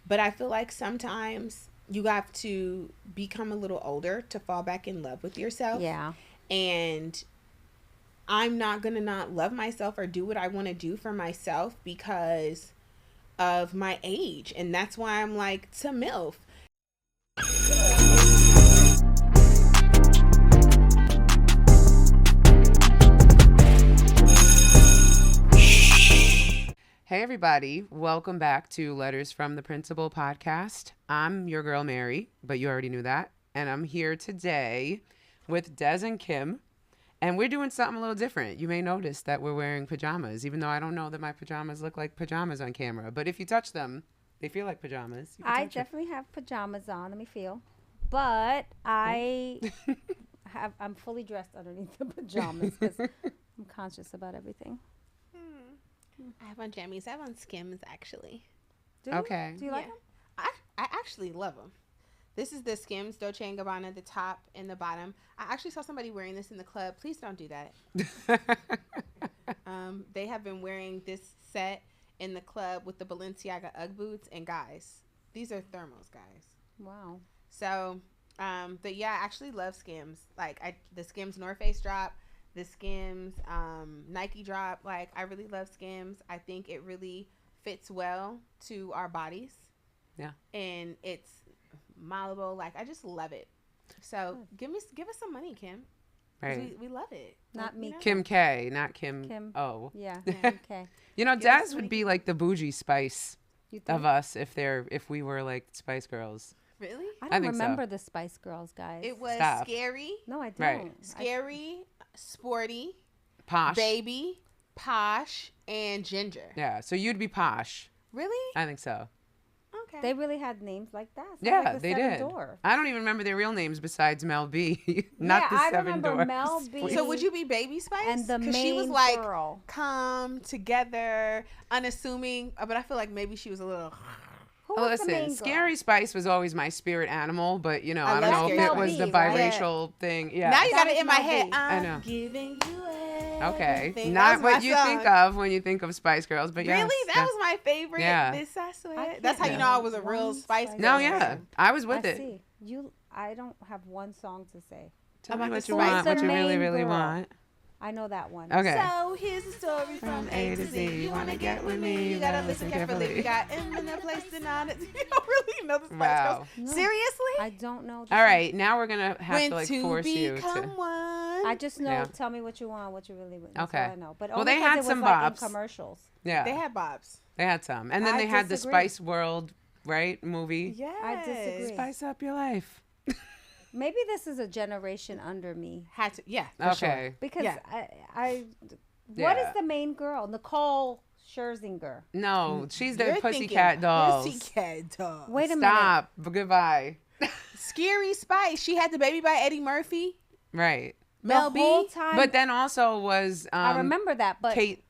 But I feel like sometimes you have to become a little older to fall back in love with yourself. Yeah. And I'm not going to not love myself or do what I want to do for myself because of my age. And that's why I'm like, to MILF. Hey everybody, welcome back to Letters from the Principal podcast. I'm your girl Mary, but you already knew that. And I'm here today with Des and Kim. And we're doing something a little different. You may notice that we're wearing pajamas, even though I don't know that my pajamas look like pajamas on camera. But if you touch them, they feel like pajamas. I definitely have pajamas on. Let me feel. But I'm fully dressed underneath the pajamas because I'm conscious about everything. I have on jammies. I have on Skims, actually. Okay. Do you like them? I actually love them. This is the Skims Dolce & Gabbana, the top and the bottom. I actually saw somebody wearing this in the club. Please don't do that. They have been wearing this set in the club with the Balenciaga Ugg boots. And guys, these are thermals, guys. Wow. So, but yeah, I actually love Skims. Like the Skims North Face drop, the Skims Nike drop. Like, I really love Skims. I think it really fits well to our bodies. Yeah. And it's malleable. Like, I just love it. So give us some money, Kim. Right. We love it. Not me. Kim K, not Kim. Kim. O. Yeah. Yeah. Okay. You know, Give us Des some would money. be like the bougie Spice You think? of us if we were like Spice Girls. Really? I I don't think so. remember the Spice Girls, guys. It was Stop. scary, No, I don't. Right. scary, sporty, Posh. baby, posh, and ginger. Yeah. So you'd be posh. Really? I think so. Okay. They really had names like that. Sounds Yeah, like the they Seven did. Dwarfs. I don't even remember their real names besides Mel B. Not Yeah, the I Seven remember Dwarfs. Mel B. So would you be Baby Spice? And the 'Cause main she was like girl. calm, together, unassuming. But I feel like maybe she was a little. Who Oh, was the main listen, girl? Scary Spice was always my spirit animal, but you know, I I don't love know if Scary it was Spice. the Mel B, right? biracial thing. Yeah. Now you That got it was in my Mel head. B. I'm know. giving you Okay. everything. Not That was what my you song. think of when you think of Spice Girls, but yes. Really? That was my favorite. Yeah. This I swear. I That's how can't you know I was a name real one Spice Spice Girl. No, yeah. I was with I it. see. I don't have one song to say. Tell me About what the you Spice want, Girls. what you really, Main really girl. want. I know that one. Okay. So here's the story from A to Z. You wanna get with me? You gotta listen carefully. We got M in the place to not. You don't really know the Spice Wow. Girls. No. Seriously? I don't know. All right, now we're gonna have When to like to force you become to. one. I just know. Yeah. Tell me what you want. What you really want. That's Okay. all I know. But Well, only they 'cause had it was some like bops. in commercials. Yeah, They had bobs. they had some, and then I they had the disagree. Spice World, right, movie. Yes. I disagree. Spice up your life. Maybe this is a generation under me Had to. Yeah. For Okay. Sure. because Yeah. what is Yeah. the main girl? Nicole Scherzinger. No, she's the You're Pussycat thinking Dolls. Pussycat Dolls. Wait a Stop. Goodbye. Scary Spice. She had the baby by Eddie Murphy. Right. minute. Mel The whole B. time. But then also was I remember that. But Kate,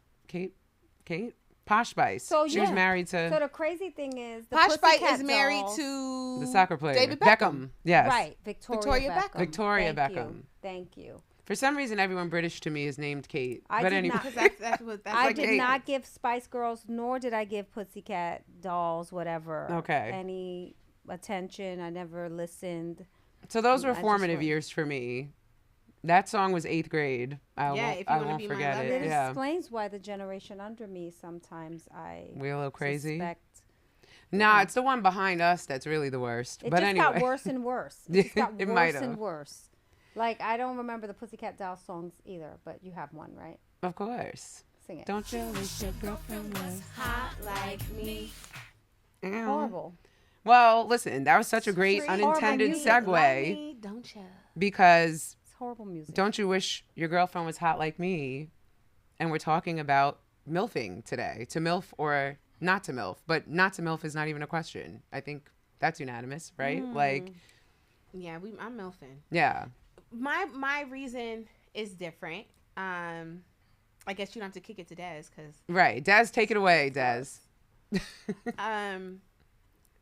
Posh Spice. So, she was yeah. married to so the crazy thing is, the Posh Spice Pussycat is married Dolls- to the soccer player David Beckham. Yes. Right, Victoria Beckham. Victoria Thank Beckham. You. Thank you. For some reason, everyone British to me is named Kate. I but did anyway, not- Because that's what that's I like did it. not give Spice Girls, nor did I give Pussycat Dolls, whatever. Okay. Any attention. I never listened. so those I were just formative went. years for me. That song was 8th grade. Yeah, if you I wanna won't be my forget lover. it. It Yeah, explains why the generation under me sometimes I we a little crazy. suspect. Nah, it's the one behind us that's really the worst. It but just anyway, got worse and worse. It just got It worse might and have. worse. Like, I don't remember the Pussycat Dolls songs either, but you have one, right? of course. Sing it. Don't you wish your girlfriend was Hot like me. Ow. Horrible. Well, listen, that was such a great Sweet unintended music. Like segue me, don't you? because It's horrible music. don't you wish your girlfriend was hot like me? And we're talking about milfing today. To milf or not to milf, but not to milf is not even a question. I think that's unanimous, right? Like, Yeah, I'm milfing. yeah. My reason is different. I guess you don't have to kick it to Des because Right. Des, take it away, Des.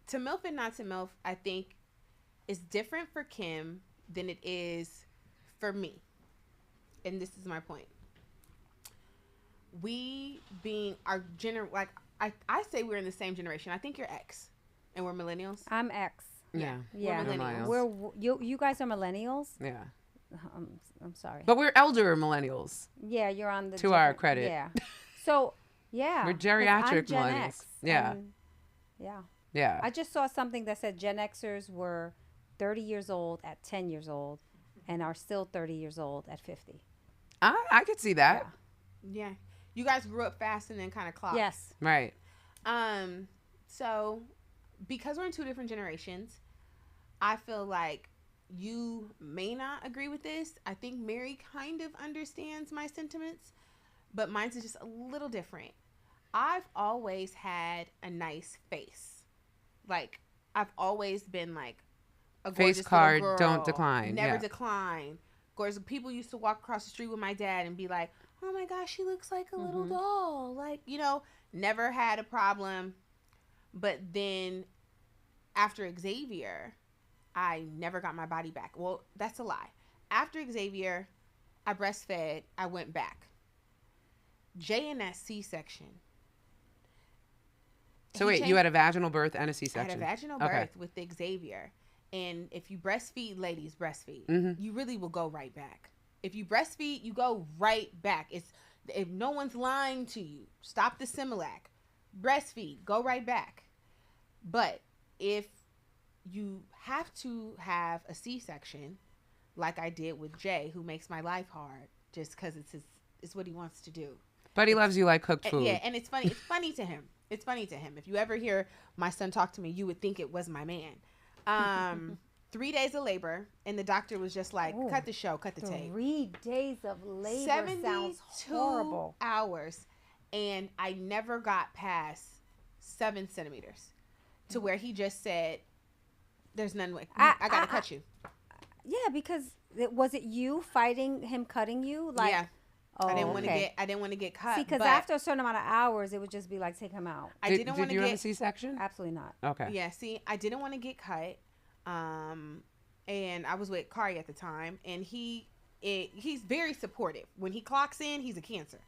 to MILF and not to MILF, I think is different for Kim than it is for me. And this is my point. We being our like I say we're in the same generation. I think your ex And we're millennials? I'm X. Yeah. Yeah. We're millennials. You guys are millennials? Yeah. I'm sorry. But we're elder millennials. Yeah, you're on the To our different- credit. Yeah. So, yeah. We're 'cause geriatric I'm Gen millennials. X, Yeah. and- yeah. Yeah. I just saw something that said Gen Xers were 30 years old at 10 years old and are still 30 years old at 50. I could see that. Yeah. You guys grew up fast and then kind of clocked. Yes. Right. So because we're in two different generations, I feel like you may not agree with this. I think Mary kind of understands my sentiments, but mine's is just a little different. I've always had a nice face. Like, I've always been like a gorgeous Face card, little girl. don't decline. Never Yeah. decline. Gorgeous. People used to walk across the street with my dad and be like, "Oh my gosh, she looks like a little doll." Like, never had a problem. But then after Xavier, I never got my body back. Well, that's a lie. After Xavier, I breastfed. I went back. Jay in that C-section. So wait, you had a vaginal birth and a I C-section. had a vaginal birth with Xavier. And if you breastfeed, ladies, breastfeed. You really will go right back. If you breastfeed, you go right back. If no one's lying to you, stop the Similac. Breastfeed, go right back. But if you have to have a C-section, like I did with Jay, who makes my life hard just because it's what he wants to do. But he loves you like cooked food. Yeah, and it's funny. It's funny to him. It's funny to him. If you ever hear my son talk to me, you would think it was my man. 3 days of labor, and the doctor was just like, cut the show, cut the tape. 3 days of labor 72 sounds horrible. hours, and I never got past 7 centimeters to where he just said, there's none way. I got to cut you. Yeah, because was it you fighting him cutting you? Like, yeah. Oh, I didn't want to get cut. See, because after a certain amount of hours, it would just be like, take him out. I didn't want to Did you have a get C-section? Absolutely not. Okay. Yeah, see, I didn't want to get cut. And I was with Kari at the time, and he's very supportive. When he clocks in, he's a Cancer.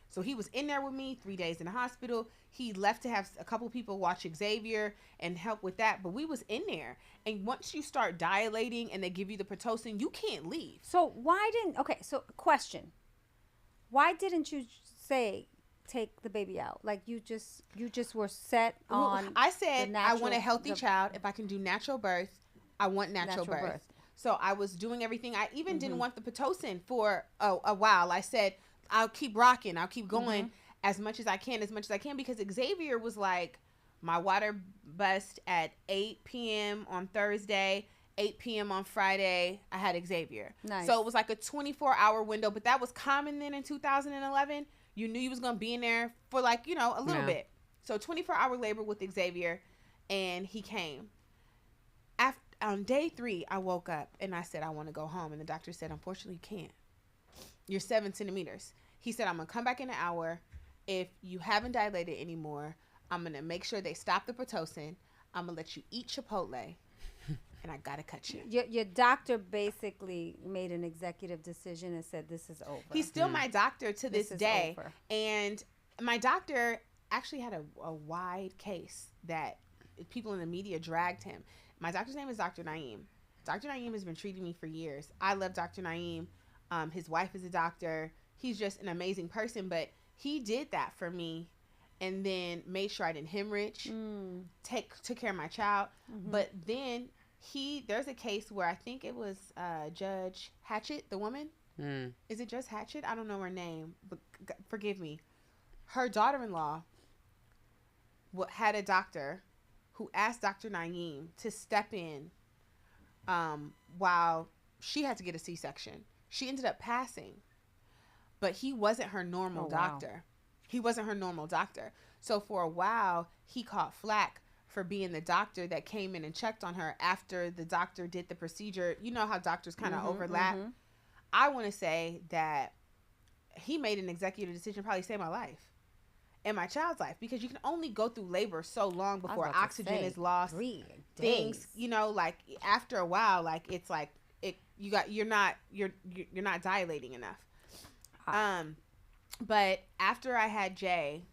So he was in there with me 3 days in the hospital. He left to have a couple people watch Xavier and help with that. But we was in there. And once you start dilating and they give you the Pitocin, you can't leave. So question. Why didn't you say take the baby out? Like you just were set on. I said I want a healthy child. If I can do natural birth, I want natural birth. So I was doing everything. I even didn't want the Pitocin for a while. I said, I'll keep rocking. I'll keep going as much as I can, because Xavier was like, my water bust at 8 p.m. on Thursday, 8 p.m. on Friday. I had Xavier. Nice. So it was like a 24-hour window, but that was common then in 2011. You knew you was going to be in there for a little bit. So 24-hour labor with Xavier, and he came. On day 3, I woke up and I said, I want to go home. And the doctor said, unfortunately, you can't. You're 7 centimeters. He said, I'm going to come back in an hour. If you haven't dilated anymore, I'm going to make sure they stop the Pitocin. I'm going to let you eat Chipotle. And I got to cut you. Your doctor basically made an executive decision and said, this is over. He's still my doctor to this day. Over. And my doctor actually had a wide case that people in the media dragged him. My doctor's name is Dr. Naeem. Dr. Naeem has been treating me for years. I love Dr. Naeem. His wife is a doctor. He's just an amazing person, but he did that for me and then made sure I didn't hemorrhage, took care of my child. But then there's a case where I think it was Judge Hatchett, the woman. Is it Judge Hatchett? I don't know her name, but forgive me. Her daughter-in-law had a doctor who asked Dr. Naeem to step in while she had to get a C-section. She ended up passing, but he wasn't her normal doctor. Wow. He wasn't her normal doctor. So for a while, he caught flack for being the doctor that came in and checked on her after the doctor did the procedure. You know how doctors kind of overlap. I want to say that he made an executive decision, probably saved my life and my child's life, because you can only go through labor so long before oxygen is lost. 3 days. Things, like after a while, like it's like you're not dilating enough. But after I had Jay,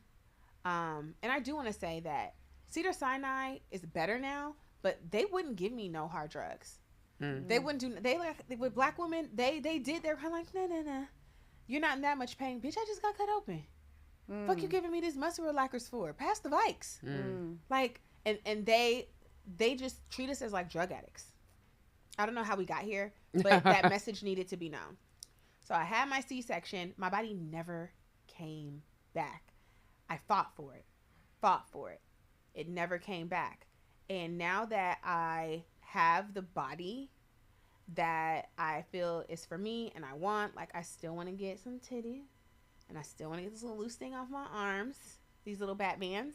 and I do want to say that Cedars-Sinai is better now, but they wouldn't give me no hard drugs. They wouldn't do. They like with black women. They did. They're kind of like, nah. You're not in that much pain, bitch. I just got cut open. Fuck you giving me this muscle relaxers for? Pass the Vikes. Like, and they just treat us as like drug addicts. I don't know how we got here, but that message needed to be known. So I had my C-section. My body never came back. I fought for it. It never came back. And now that I have the body that I feel is for me and I want, like, I still want to get some titty and I still want to get this little loose thing off my arms, these little Batmans.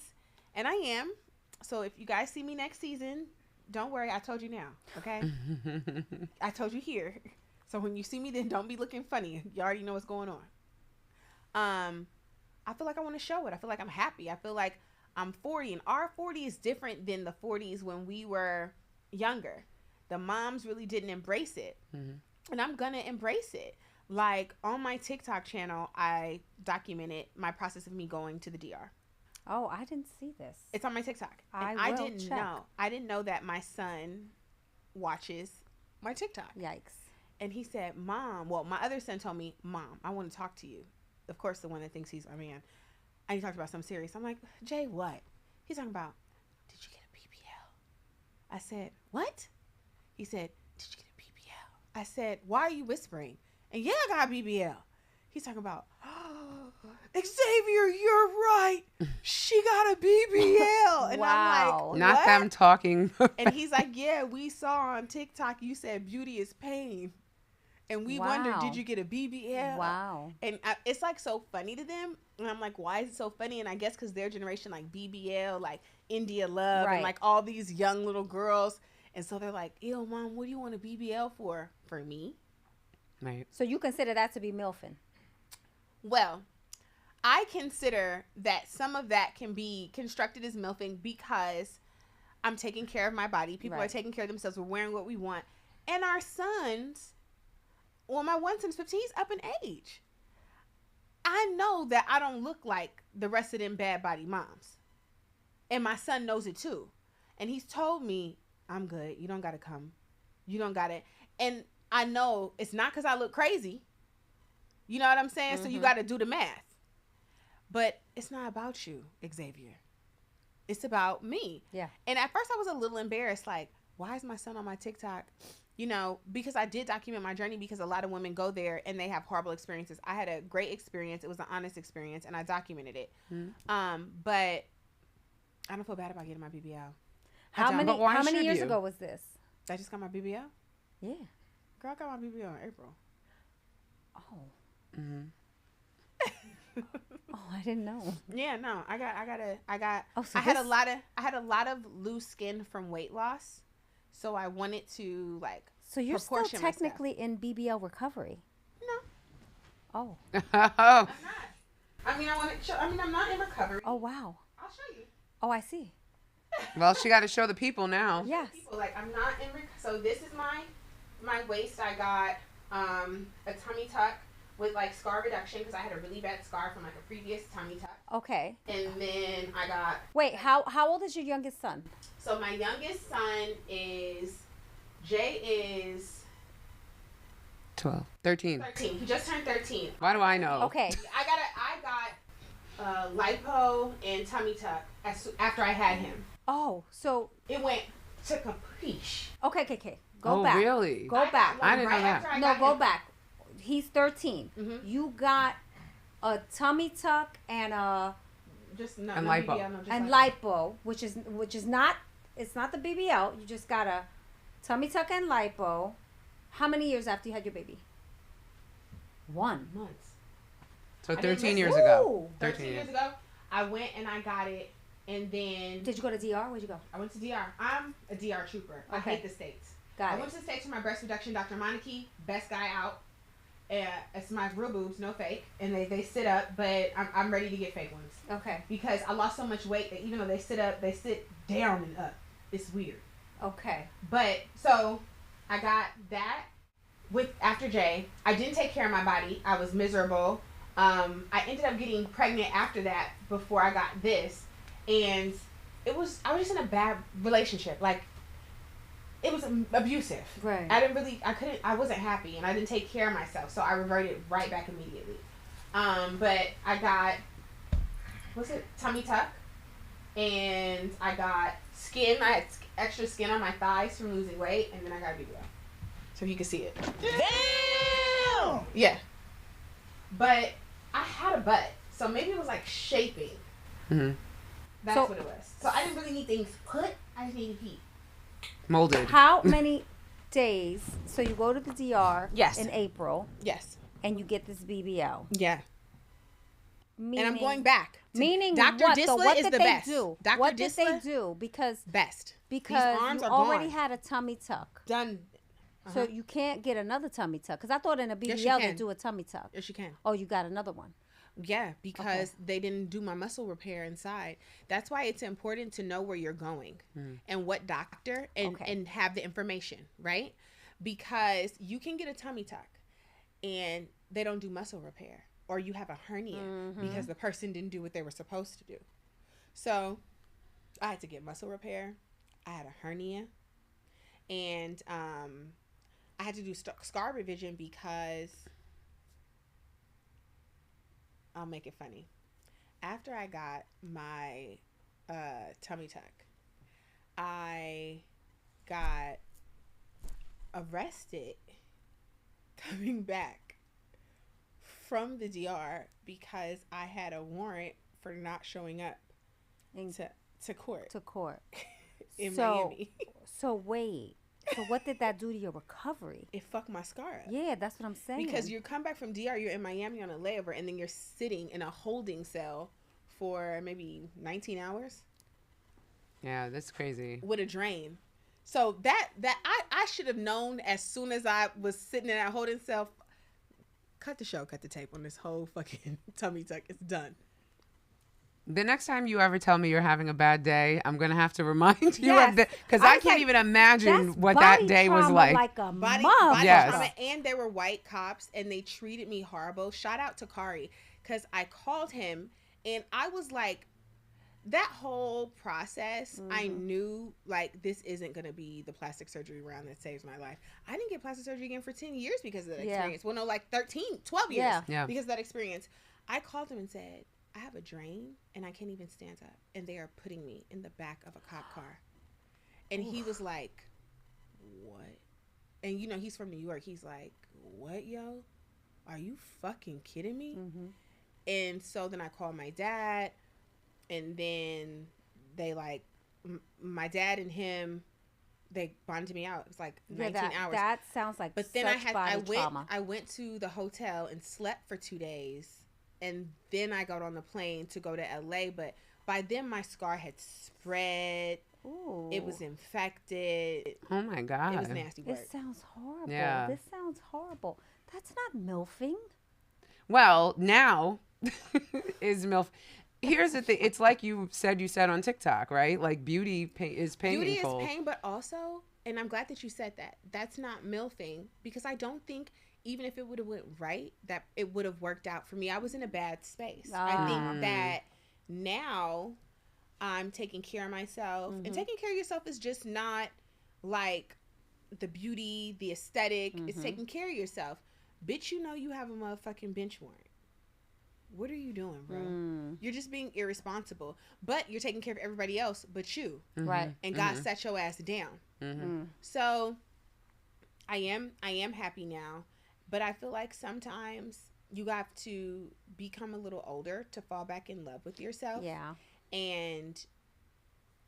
And I am. So if you guys see me next season, don't worry. I told you now. Okay. I told you here. So when you see me, then don't be looking funny. You already know what's going on. I feel like I want to show it. I feel like I'm happy. I feel like I'm 40, and our 40 is different than the 40s when we were younger. The moms really didn't embrace it. And I'm going to embrace it. Like, on my TikTok channel, I documented my process of me going to the DR. Oh, I didn't see this. It's on my TikTok. And I I will didn't check. know. I didn't know that my son watches my TikTok. Yikes. And he said, Mom, well, my other son told me, Mom, I want to talk to you. Of course, the one that thinks he's a man. And he talked about something serious. I'm like, Jay, what? He's talking about, did you get a BBL? I said, what? He said, did you get a BBL? I said, why are you whispering? And yeah, I got a BBL. He's talking about, oh, Xavier, you're right. She got a BBL. And Wow. I'm like, Not what? them talking. And he's like, yeah, we saw on TikTok you said beauty is pain. And we wondered, Wow. did you get a BBL? Wow. And it's like so funny to them. And I'm like, why is it so funny? And I guess because their generation, like BBL, like India Love, Right. and like all these young little girls. And so they're like, ew, Mom, what do you want a BBL for? For me? Right. So you consider that to be milfing? Well, I consider that some of that can be constructed as milfing because I'm taking care of my body. People Right. are taking care of themselves. We're wearing what we want. And our sons, well, my one son's 15, he's up in age. I know that I don't look like the rest of them bad body moms. And my son knows it too. And he's told me, I'm good. You don't got to come. You don't got it. And I know it's not because I look crazy. You know what I'm saying? So you got to do the math. But it's not about you, Xavier. It's about me. Yeah. And at first I was a little embarrassed. Like, why is my son on my TikTok? You know, because I did document my journey because a lot of women go there and they have horrible experiences. I had a great experience. It was an honest experience and I documented it. But I don't feel bad about getting my BBL. How many But why how many should years you? ago was this? I just got my BBL. Yeah. Girl, I got my BBL in April. Oh. Oh, I didn't know. Yeah, no, I got. Oh, so I had this- I had a lot of loose skin from weight loss, so I wanted to like. So you're still proportion myself. technically in BBL recovery. No, Oh. Oh. I'm not. I mean, I want to show. I mean, I'm not in recovery. Oh wow. I'll show you. Oh, I see. Well, she got to show the people now. Yes. People like I'm not in. So this is my waist. I got a tummy tuck with like scar reduction because I had a really bad scar from like a previous tummy tuck. Okay. And then I got. Wait, how old is your youngest son? So my youngest son is. Jay is 12. 13. 13. He just turned 13. Why do I know? Okay. I got lipo and tummy tuck after I had him. Oh, so It went to caprice. okay. Go Oh, back. really? Go back. I didn't know that. after I No, got go him. back. He's 13. Mhm. You got a tummy tuck and a Just no, And no lipo. BBL, no, just and lipo. lipo, which is not, it's not the BBL. You just got a tummy tuck and lipo. How many years after you had your baby? 1. Months. So I didn't 13 miss years it. ago. Ooh. 13 years ago, I went and I got it, and then Did you go to DR? Where'd you go? I went to DR. I'm a DR trooper. I Okay. hate the States. Got I it. went to the States for my breast reduction. Dr. Monarchy, best guy out. It's my real boobs, no fake. And they sit up, but I'm ready to get fake ones. Okay. Because I lost so much weight that even though they sit up, they sit down and up. It's weird. Okay. But, so, I got that after Jay. I didn't take care of my body. I was miserable. I ended up getting pregnant after that before I got this. And I was just in a bad relationship. Like, it was abusive. Right. I wasn't happy, and I didn't take care of myself, so I reverted right back immediately. But I got, tummy tuck, and I got skin. I had extra skin on my thighs from losing weight, and then I got a BBL. So you can see it. Damn! Yeah. But I had a butt, so maybe it was like shaping. Mm-hmm. That's what it was. So I didn't really need things put. I just needed heat. Molded. How many days? So you go to the DR Yes. in April. Yes. And you get this BBL. Yeah. Meaning, and I'm going back. Meaning Dr. what? Disla So what is did the they best. do? Dr. What Disla, did they do? Because best. These arms you are already gone. had a tummy tuck. Done. So you can't get another tummy tuck. Because I thought in a BBL Yes, they do a tummy tuck. Yes, you can. Oh, you got another one. Yeah, because they didn't do my muscle repair inside. That's why it's important to know where you're going and what doctor and have the information, right? Because you can get a tummy tuck and they don't do muscle repair, or you have a hernia because the person didn't do what they were supposed to do. So I had to get muscle repair. I had a hernia, and I had to do scar revision because I'll make it funny. After I got my tummy tuck, I got arrested coming back from the DR because I had a warrant for not showing up to court. To court. in Miami. So wait. So what did that do to your recovery? It fucked my scar up. Yeah, that's what I'm saying. Because you come back from DR, you're in Miami on a layover, and then you're sitting in a holding cell for maybe 19 hours. Yeah, that's crazy. With a drain. So that I should have known as soon as I was sitting in that holding cell. Cut the show, cut the tape on this whole fucking tummy tuck. It's done. The next time you ever tell me you're having a bad day, I'm going to have to remind you Yes. of that. Because I can't even imagine what that day was like. A Body Yes. trauma. And they were white cops, and they treated me horrible. Shout out to Kari, because I called him, and I was like, that whole process, I knew, like, this isn't going to be the plastic surgery round that saves my life. I didn't get plastic surgery again for 10 years because of that experience. Well, no, like 12 years because of that experience. I called him and said, I have a drain and I can't even stand up, and they are putting me in the back of a cop car. And he was like, what? And you know, he's from New York. He's like, what, yo? Are you fucking kidding me? And so then I called my dad, and then they like, my dad and him, they bonded me out. It was like 19 hours. That sounds like but then trauma. I went to the hotel and slept for 2 days. And then I got on the plane to go to LA. But by then my scar had spread. Ooh. It was infected. Oh my God. It was nasty work. This sounds horrible. Yeah. This sounds horrible. That's not milfing. Well, now is MILF. Here's the thing. It's like you said on TikTok, right? Like beauty is painful. Beauty is pain, but also, and I'm glad that you said that, that's not milfing, because I don't think, even if it would have went right, that it would have worked out for me. I was in a bad space. I think that now I'm taking care of myself. And taking care of yourself is just not like the beauty, the aesthetic. It's taking care of yourself. Bitch, you know you have a motherfucking bench warrant. What are you doing, bro? You're just being irresponsible. But you're taking care of everybody else but you. Right. And God sat your ass down. So I am happy now. But I feel like sometimes you have to become a little older to fall back in love with yourself. Yeah. And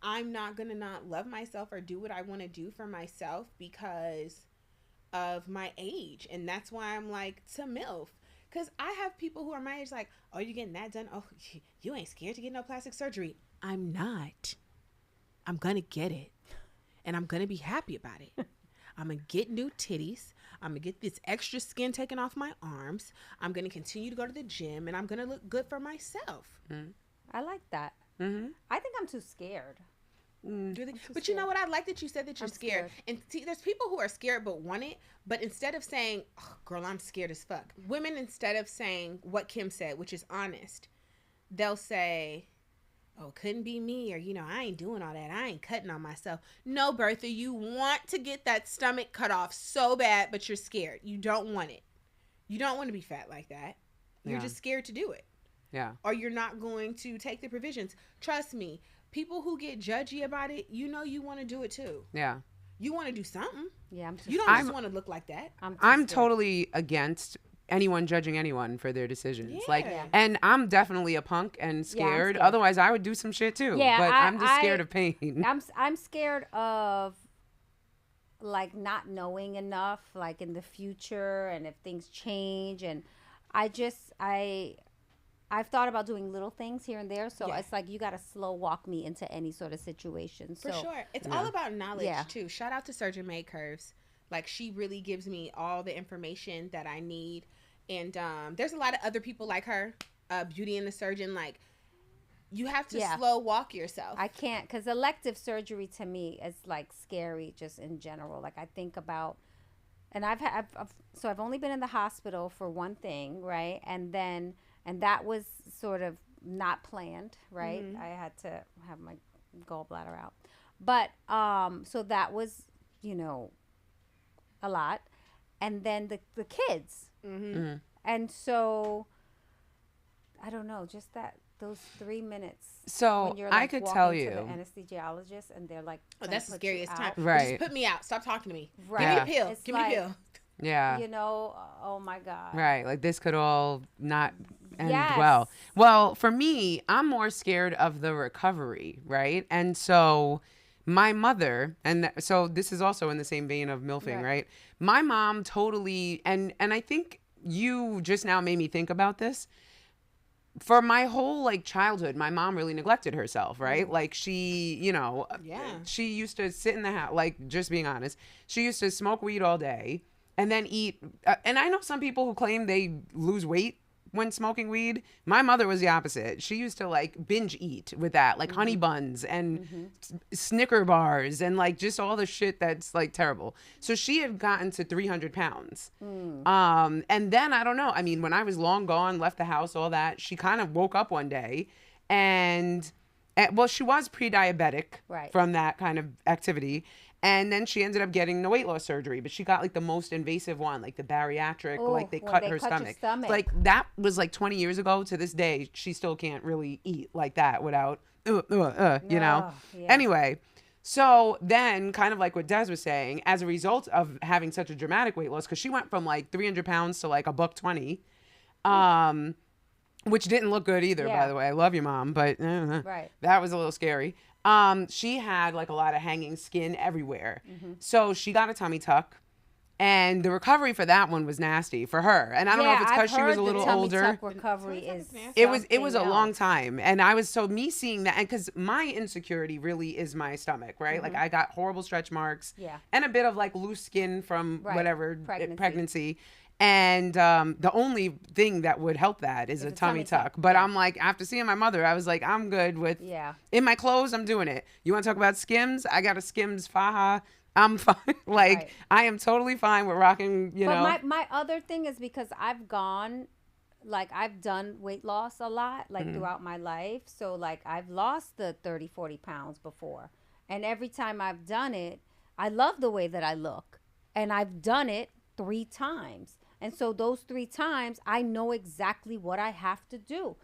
I'm not going to not love myself or do what I want to do for myself because of my age. And that's why I'm like, to MILF. Because I have people who are my age like, oh, you getting that done? Oh, you ain't scared to get no plastic surgery. I'm not. I'm going to get it. And I'm going to be happy about it. I'm going to get new titties. I'm going to get this extra skin taken off my arms. I'm going to continue to go to the gym. And I'm going to look good for myself. I like that. I think I'm too scared. But you know what? I like that you said that you're scared. And see, there's people who are scared but want it. But instead of saying, oh, girl, I'm scared as fuck. Women, instead of saying what Kim said, which is honest, they'll say, oh, couldn't be me, or, I ain't doing all that. I ain't cutting on myself. No, Bertha, you want to get that stomach cut off so bad, but you're scared. You don't want it. You don't want to be fat like that. You're just scared to do it. Yeah. Or you're not going to take the provisions. Trust me, people who get judgy about it, you want to do it too. Yeah. You want to do something. Yeah. You don't just want to look like that. I'm totally against anyone judging anyone for their decisions. Yeah. And I'm definitely a punk and scared. Otherwise, I would do some shit too. Yeah, but I'm just scared of pain. I'm scared of like not knowing enough, like in the future, and if things change. And I've thought about doing little things here and there. So it's like you got to slow walk me into any sort of situation. For sure. It's all about knowledge too. Shout out to Surgeon May Curves. Like, she really gives me all the information that I need. And there's a lot of other people like her, Beauty and the Surgeon. Like, you have to slow walk yourself. I can't, because elective surgery to me is like scary just in general. Like, I think about, and I've only been in the hospital for one thing, right? And that was sort of not planned, right? Mm-hmm. I had to have my gallbladder out. But so that was, a lot. And then the kids. Mm-hmm. Mm-hmm. And so I don't know, just those 3 minutes. So when you're, I like, could walking tell to you, the anesthesiologist, and they're like, oh, that's the scariest time. Right. Just put me out. Stop talking to me. Right. Give me a pill. It's Give me a pill. Yeah. Oh my God. Right. Like, this could all not end Yes. well. Well, for me, I'm more scared of the recovery, right? And so my mother, and so this is also in the same vein of milfing, right? My mom totally, and I think you just now made me think about this. For my whole like childhood, my mom really neglected herself, right? Like, she, she used to sit in the house, like, just being honest, she used to smoke weed all day and then eat. And I know some people who claim they lose weight when smoking weed. My mother was the opposite. She used to like binge eat with that, like honey buns and Snicker bars and like just all the shit that's like terrible. So she had gotten to 300 pounds. And then I don't know. I mean, when I was long gone, left the house, all that, she kind of woke up one day and well, she was pre-diabetic from that kind of activity. And then she ended up getting the weight loss surgery, but she got like the most invasive one, like the bariatric, like they cut her stomach. Like, that was like 20 years ago. To this day, she still can't really eat like that without, Anyway, so then kind of like what Des was saying, as a result of having such a dramatic weight loss, because she went from like 300 pounds to like $120, which didn't look good either, by the way. I love you, Mom, but that was a little scary. She had like a lot of hanging skin everywhere. So she got a tummy tuck, and the recovery for that one was nasty for her. And I don't know if it's because she was a little older. Tummy tuck recovery is it was a long time. And I was, so me seeing that, and because my insecurity really is my stomach, right? Like, I got horrible stretch marks and a bit of like loose skin from whatever pregnancy. And the only thing that would help that is a tummy tuck. But I'm like, after seeing my mother, I was like, I'm good with, in my clothes, I'm doing it. You want to talk about Skims? I got a Skims faja. I'm fine. Like, I am totally fine with rocking, But my other thing is because I've done weight loss a lot, like throughout my life. So like, I've lost the 30, 40 pounds before. And every time I've done it, I love the way that I look. And I've done it 3 times. And so those 3 times, I know exactly what I have to do.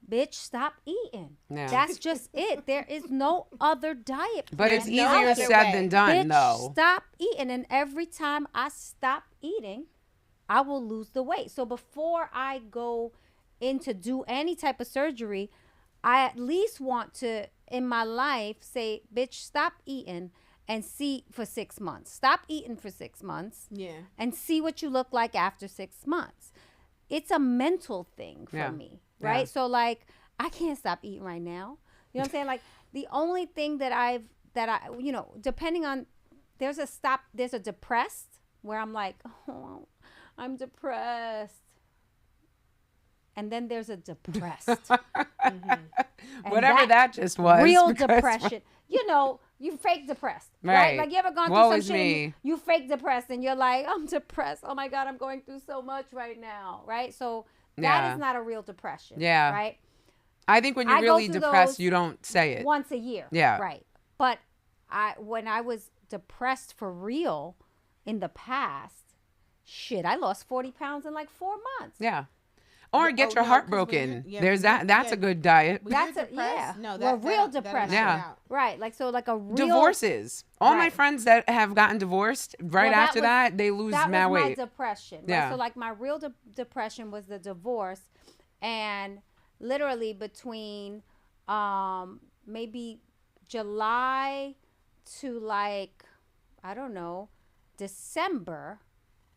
Bitch, stop eating. Yeah. That's just it. There is no other diet plan. But it's easier said than done, bitch, though. Stop eating. And every time I stop eating, I will lose the weight. So before I go in to do any type of surgery, I at least want to, in my life, say, bitch, stop eating. And see for 6 months. Stop eating for 6 months. Yeah. And see what you look like after 6 months. It's a mental thing for me, right? Yeah. So like, I can't stop eating right now. You know what I'm saying? Like, the only thing that I depending on, there's a depressed where I'm like, oh, I'm depressed. And then there's a depressed. Whatever that just was. Real depression. You fake depressed, right? Like, you ever gone through some shit and you fake depressed and you're like, I'm depressed. Oh my God, I'm going through so much right now, right? So that is not a real depression, right? I think when you're I go really through depressed, those you don't say it. once a year. Yeah. Right. But when I was depressed for real in the past, shit, I lost 40 pounds in like 4 months. Yeah. Or Yeah, get oh, your no, heart 'cause when broken. you're- yeah, There's when that. you're- That's yeah. a good diet. When That's you're a- depressed, yeah. no, Well, that, real that'll depression. knock you Yeah. out. Right. Like, so like a real. Divorces. All my Right. friends that have gotten divorced right Well, that after was- that, they lose That mad was my weight. depression. Right? Yeah. So like my real depression was the divorce, and literally between maybe July to like, I don't know, December,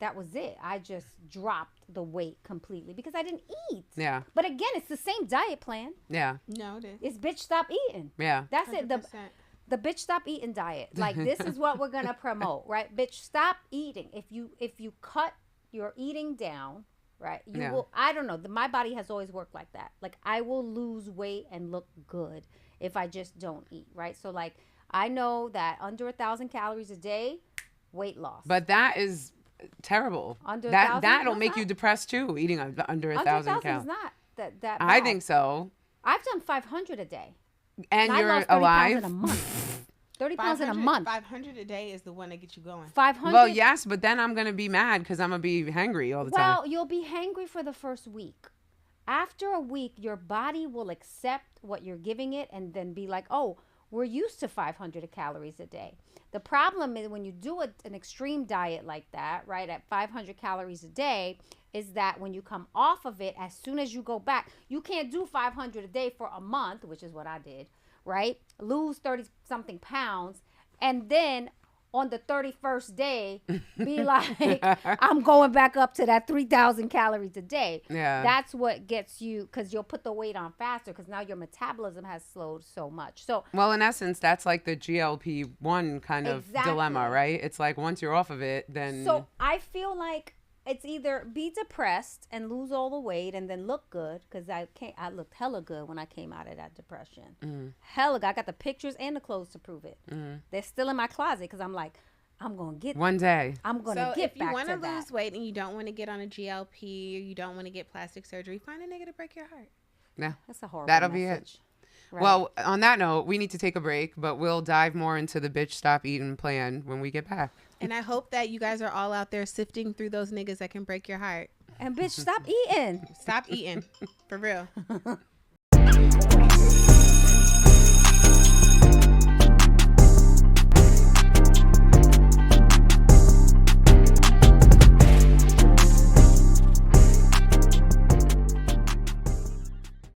that was it. I just dropped the weight completely because I didn't eat. Yeah. But again, it's the same diet plan. Yeah. No, it is. It's bitch stop eating. Yeah. That's it. 100%. The bitch stop eating diet. Like this is what we're gonna promote, right? Bitch stop eating. If you cut your eating down, right? You Yeah. will. I don't know. My body has always worked like that. Like I will lose weight and look good if I just don't eat, right? So like I know that under 1,000 calories a day, weight loss. But that is terrible. Under that 1,000? that'll No, make it's you not. depressed too, eating under under 1,000 1,000 is calories. not that I bad. think so. I've done 500 a day. And I you're lost 30 alive. pounds in a month. 30 pounds in a 500 month. 500 a day is the one that gets you going. 500. Well, yes, but then I'm gonna be mad because I'm gonna be hangry all the time. Well, you'll be hangry for the first week. After a week, your body will accept what you're giving it and then be like, oh, we're used to 500 calories a day. The problem is when you do an extreme diet like that, right, at 500 calories a day, is that when you come off of it, as soon as you go back, you can't do 500 a day for a month, which is what I did, right? Lose 30-something pounds, and then on the 31st day, be like, I'm going back up to that 3,000 calories a day. Yeah. That's what gets you, because you'll put the weight on faster, because now your metabolism has slowed so much. So Well, in essence, that's like the GLP-1 kind of dilemma, Exactly. right? It's like once you're off of it, then So I feel like it's either be depressed and lose all the weight and then look good, because I looked hella good when I came out of that depression. Hella good. I got the pictures and the clothes to prove it. They're still in my closet because I'm like, I'm gonna get one day. I'm gonna So get if you back want to to that. lose weight and you don't want to get on a GLP or you don't want to get plastic surgery, find a nigga to break your heart. Yeah. That's a horrible That'll be it. message. Right. Well, on that note, we need to take a break, but we'll dive more into the bitch stop eating plan when we get back. And I hope that you guys are all out there sifting through those niggas that can break your heart. And bitch, stop eating. Stop eating. For real.